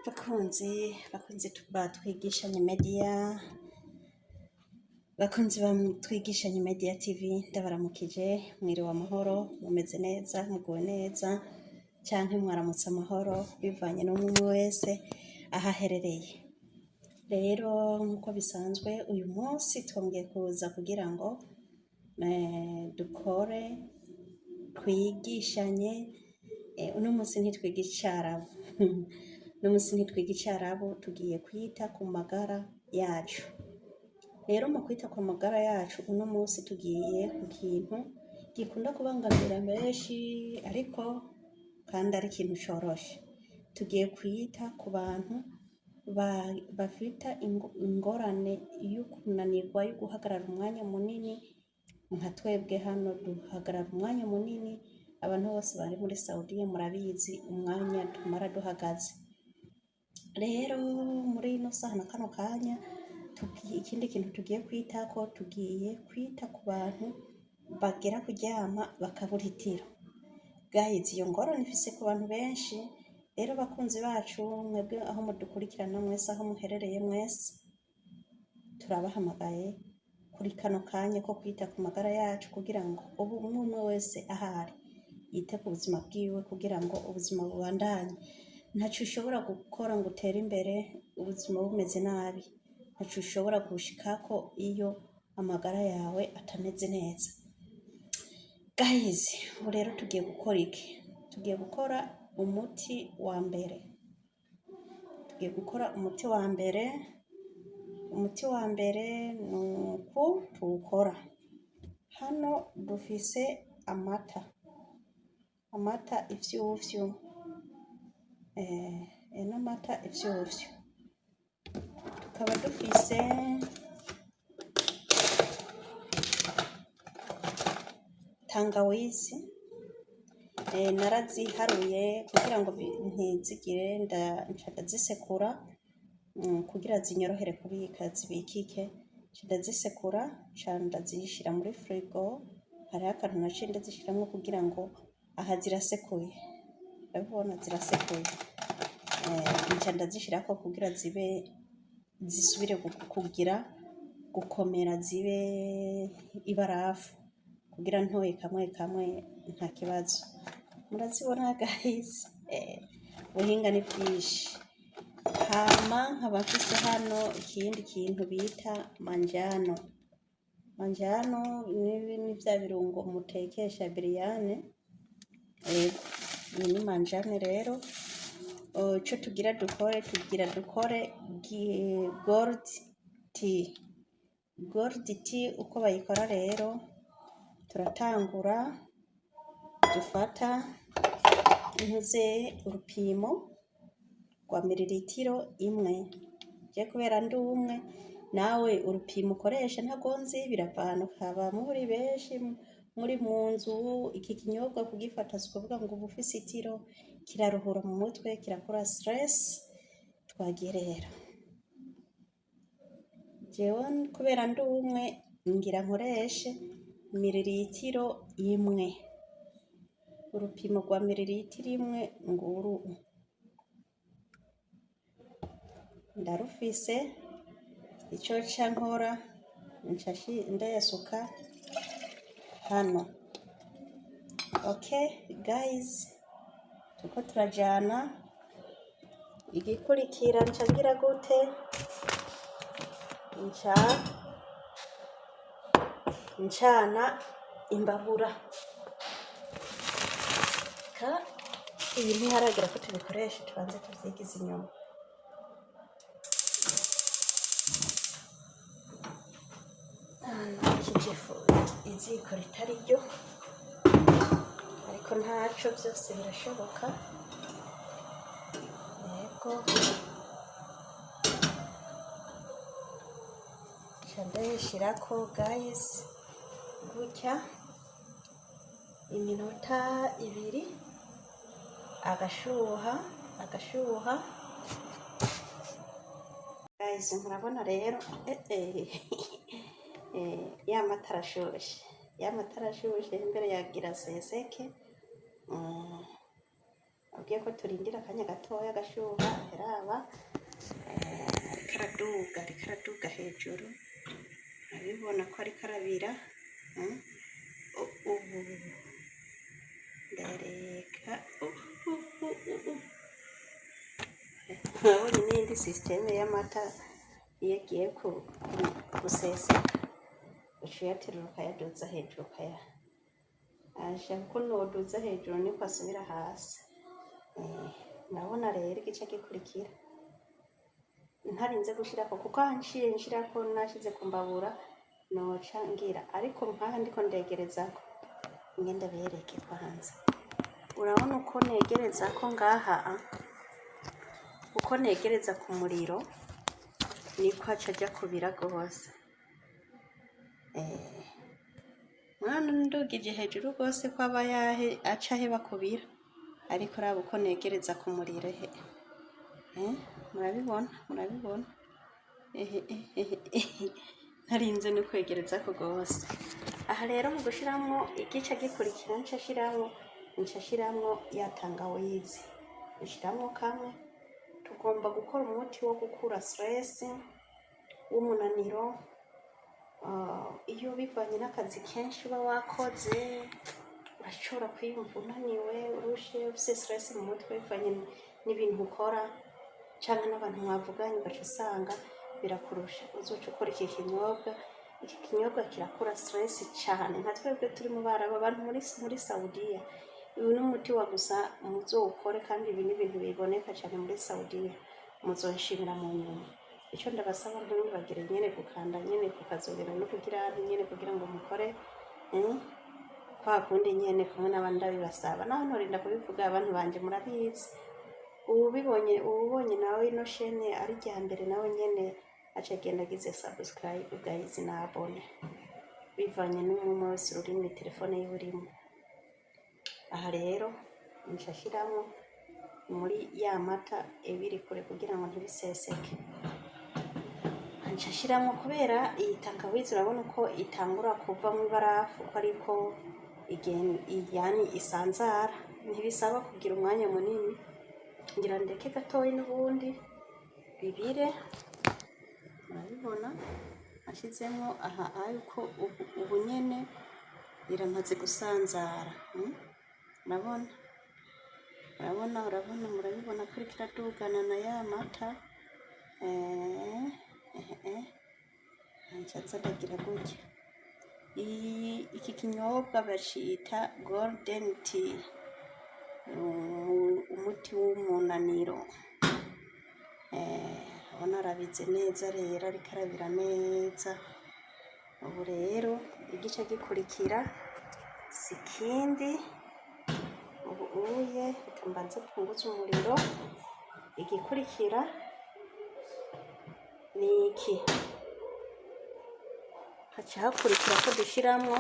bakunzi batwigishanye media, bakunzi batwigishanye media TV, ndabaramukije, mwiriwe amahoro, mumeze neza, muguwe neza, canke mwaramutse amahoro bivanye n'umwe wese ahaherereye. Rero nkuko bisanzwe uyu munsi twongeye kuza kugira ngo dukore twigishanye. Uno munsi ntitwiga icarabu uno munsi ntitwiga icarabu, tugiye kwita ku magara yacu. Rero mu kwita ku magara yacu uno munsi tugiye ku kintu gikunda kubangamira benshi ariko kandi ari ikintu coroshe. Tugiye kwita ku bantu bafita ingorane yo kunanirwa yo guhagarara umwanya munini. Nka twebwe hano duhagarara umwanya munini, abantu bose bari muri Saudiya murabizi umwanya tumara duhagaze. Rero muri ino saha na kano kanya ikindi kintu tugiye kwitako, tugiye kwita ku bantu bagera kuryama bakabura itiro. Guys, iyo ngorane ifise ku bantu benshi. Rero bakunzi bacu, mwebwe aho mudukurikirana mwese, aho muherereye mwese, turabahamagaye kuri kano kanya ko kwita ku magara yacu kugira ngo umwe wese ahari yite ku buzima bwiwe kugira ngo ubuzima bubandanye. Ntaco ushobora gukora ngo utere imbere ubuzima bumeze nabi, ntaco ushobora gushikako iyo amagara yawe atameze neza. Guys, ubu rero tugiye gukora iki? Tugiye gukora umuti wa mbere. Tugiye gukora umuti wa mbere. Umuti wa mbere nuku tuwukora. Hano dufise amata ivyuvyu, n'amata ivyuvyu. Tukaba dufise tangawizi, naraziharuye kugira ngo ntizigire ndazisekura kugira zinyorohere kubika zibikike. Ndazisekura ndazishira muri frigo. Hariho akantu naciye ndazishiramwo kugira ngo aha zirasekuye, urabibona zirasekuye. Ndazishirako kugira zisubire kugira gukomera, zibe ibarafu kugira ntoye kamwe kamwe nta kibazo. Murazibona guys, ubuhinga ni bwinshi. Hama nkaba mfise hano ikindi kintu bita manjano. Manjano ni vya birungo mutekesha biryane. Ni manjano rero. Ico tugira dukore gold tea. Gold tea uko bayikora rero, turatangura dufata urupimo rwa miliritiro imwe. Je kubera ndi umwe, nawe urupimo ukoresha ntagonzi biravana, ukaba muri benshi muri mu nzu. Iki kinyobwa kugifata sikuvuga ngo uba ufise itiro, kiraruhura mu mutwe, kirakora stress. Twagiye rero, jewe kubera ndi umwe ngira nkoreshe miliritiro imwe. Urupimo rwa miliritiro imwe nguru ndarufise. Ico ca nkora ndayasuka hano. Okay guys, tuko turajana. Igikurikira ngira gute? Ncana imbabura. Ibi ntiharagera ko tubikoresha, tubanze tuvyigize inyuma. Ikijifu iziko ritari ryo, ariko ntaco, vyose birashoboka. Yego, ndayishirako guys gutya iminota 2, agashuha. Guys, murabona rero ya mata arashushe imbere yagira seseke. abwiye ko turindira akanya gatoya gashuha heraba ariko araduga hejuru abibona ko ariko arabira. Ubu ndareka urabona n'iyindi sisiteme y'amata iyo agiye guseseka uca uyaterura ukayaduza hejuru ashaka ko noduza hejuru niko asubira hasi. Ndabona rero igice gikurikira ntarinze gushirako kuko hanciye nshirako nashize ku mbabura noca ngira, ariko nkaha ndiko ndegerezako ngenda bereke kwanza. Urabona uko negerezako ngaha, uko negereza ku muriro niko aca ajya kubira rwose. Mwana ndugije hejuru rwose ko aba aca aheba kubira, ariko raba uko negereza ku muriro murabibona ntarinze no kwegereza ko rwose. Aha rero mu gushiramwo igice gikurikira nshashiramwo ya tangawizi, ushiramwo kamwe. Tugomba gukora umuti wo gukura stress w'umunaniro, iyo bivanye n'akazi kenshi uba wakoze urashobora kwiyumva unaniwe urushe ufise stress mu mutwe bivanye n'ibintu ukora canke n'abantu mwavuganye ugaca usanga birakurusha. Uzoca ukora iki kinyobwa kirakura stress cane, nka twebwe turi mu Barabu, abantu muri Saudiya uyu n'umuti wa gusa muzowukore, kandi ibi ni ibintu biboneka cane muri Saudiya, muzonshimira mu nyuma. Ico ndabasaba ntibagire nyene gukanda nyene kukazogera no kugira nyene kugira ngo mukore kwa kundi nyene kumwe n'abandi bibasaba, naho ntorinda kubivuga abantu banje murabizi. ubonye nawe ino shene ari rya mbere nawe nyene aca agenda agize subscribe guys na abone bivanye n'umwe wese ururimi telefone y'urimo. Aha rero nshashiramo muri ya mata ebiri kure kugira ngo ntibiseseke. Nshashiramo kubera iyi tangawizi urabona uko itangura kuva mu barafu ko ariko yani isanzara, ntibisaba kugira umwanya munini, ngira ndeke gatoyi n'ubundi bibire. Murabibona ashizemo aha ariko ubu nyene biramaze gusanzara. Murabibona ko kiradugana na ya mata. Nshatse ndagira gutya. Iki kinyobwa bacita golden tea, umuti w'umunaniro. Abona arabize neza rero, ariko arabira neza. Ubu rero igice gikurikira sikindi, ubu uye mbanze punguza umuriro. Igikurikira ni iki, haca hakurikira ko dushiramwo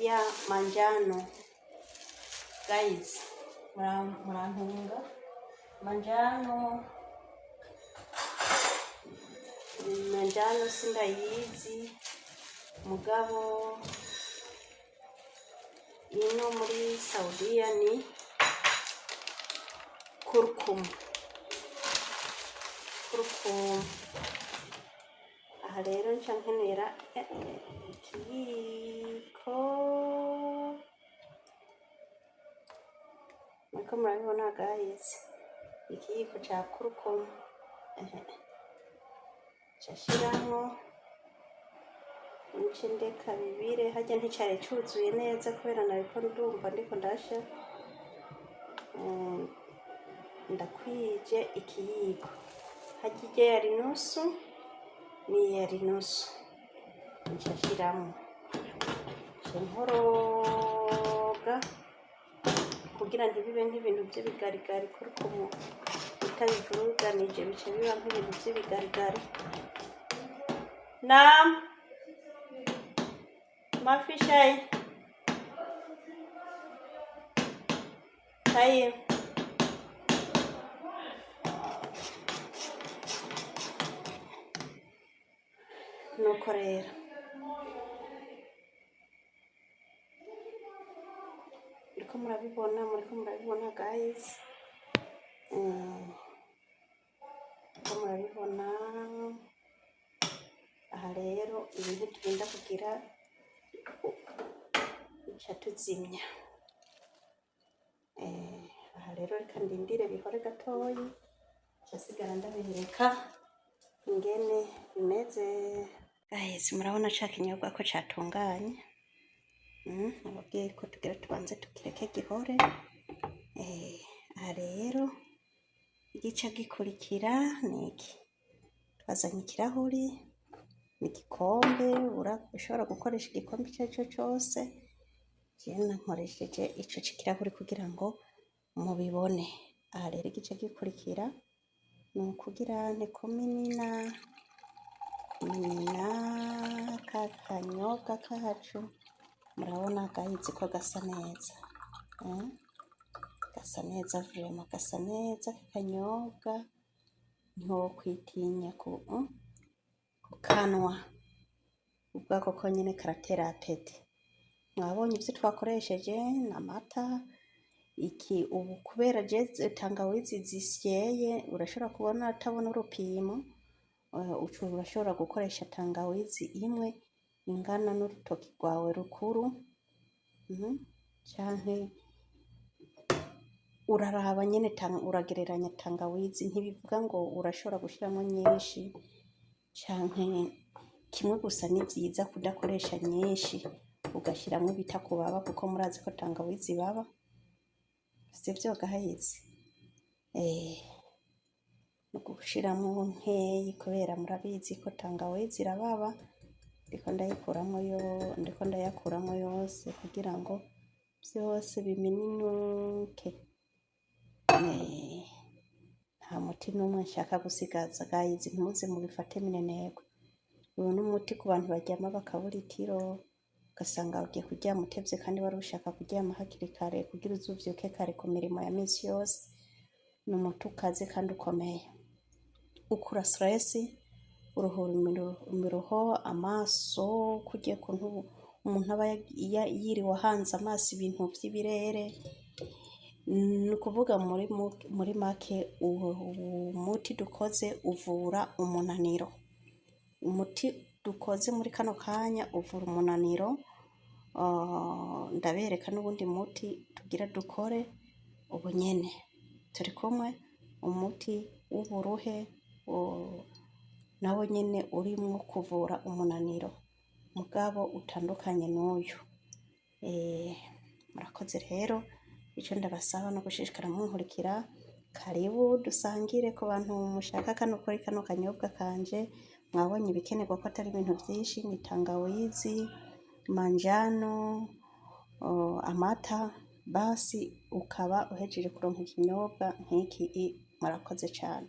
ya manjano. Guys murantunga manjano sindayizi mugabo ino muri Saudiya ni kurkum. Aha rero nca nkenera ikiyiko, nako murabibona guys, ikiyiko ca kurkum. Nshashiramo nce ndeka bibire, harya nticari cuzuye neza kubera nariko ndumva ndiko ndasha. Ndakwije ikiyiko, harya irya yari nusu n'iyi yari nusu. Nshashiramo nkoroga kugira ntibibe nk'ibintu by'ibigarigari, kuko utabivuruganije bica biba nk'ibintu by'ibigarigari. Naam mafi shai hayi. Nuko rero muriko murabibona guys. Muriko murabibona aha rero ibintu turinda kugira ica tuzimya. Aha rero reka ndindire bihore gatoyi casigara ndabereka ingene bimeze. Guys, murabona ca kinyobwa ko catunganye. Nababwiye ko tugira tubanze tukireke gihore. Aha rero igica gikurikira niki, twazanye ikirahuri n'igikombe, ushobora gukoresha igikombe icyo ari cyo cyose. Jewe nkoresheje ico c'ikirahuri kugira ngo mubibone. Aha rero igice gikurikira ni ukugira ntikumina ka kanyobwa kacu. Murabona gahizi ko gasa neza, gasa neza vraiment, gasa neza kanyobwa ntiwokwitinya kukanwa. Ubwako konyene karatera apeti. Mwabonye ivyo twakoresheje n'amata, iki ubu kubera je tangawizi zisyeye urashobora kubona atabona urupimo, urashobora gukoresha tangawizi imwe ingana n'urutoki rwawe rukuru. Canke uraraba nyene uragereranya tangawizi, ntibivuga ngo urashobora gushiramwo nyinshi canke kimwe gusa. Ni vyiza kudakoresha nyinshi ugashiramwo ibitakubaba, kuko murazi ko tangawizi baba, sivyo gahizi? Gushiramwo nkeyi kubera murabizi ko tangawizi irababa. Ndiko ndayakuramwo yose kugira ngo vyose biminuke. Nta muti n'umwe nshaka gusigaza guys, ntimuze mubifate minenegwe. Uyu n'umuti ku bantu baryama bakabura itiro, ugasanga ugiye kuryama utevye kandi wari ushaka kuryama hakiri kare kugira uzuvyuke kare ku mirimo ya misi yose. Ni umuti ukaze kandi ukomeye, ukura stress, uruhura imiruho, amaso, kugiye kuntu umuntu aba yiriwe hanze amaso ibintu vy'ibirere. Ni ukuvuga muri make umuti dukoze uvura umunaniro. Umuti dukoze muri kano kanya uvura umunaniro. Ndabereka n'ubundi muti tugira dukore ubu nyene. Turi kumwe, umuti w'uburuhe nawo nyene urimwo kuvura umunaniro, mugabo utandukanye n'uyu. Murakoze rero, ico ndabasaba no gushishikara munkurikira. Karibu dusangire ku bantu mushaka kano kanyobwa kanje. Mwabonye ibikenerwa ko atari ibintu vyinshi, ni tangawizi, manjano, amata, basi ukaba uhejeje kuronka ikinyobwa nk'iki. Murakoze cane.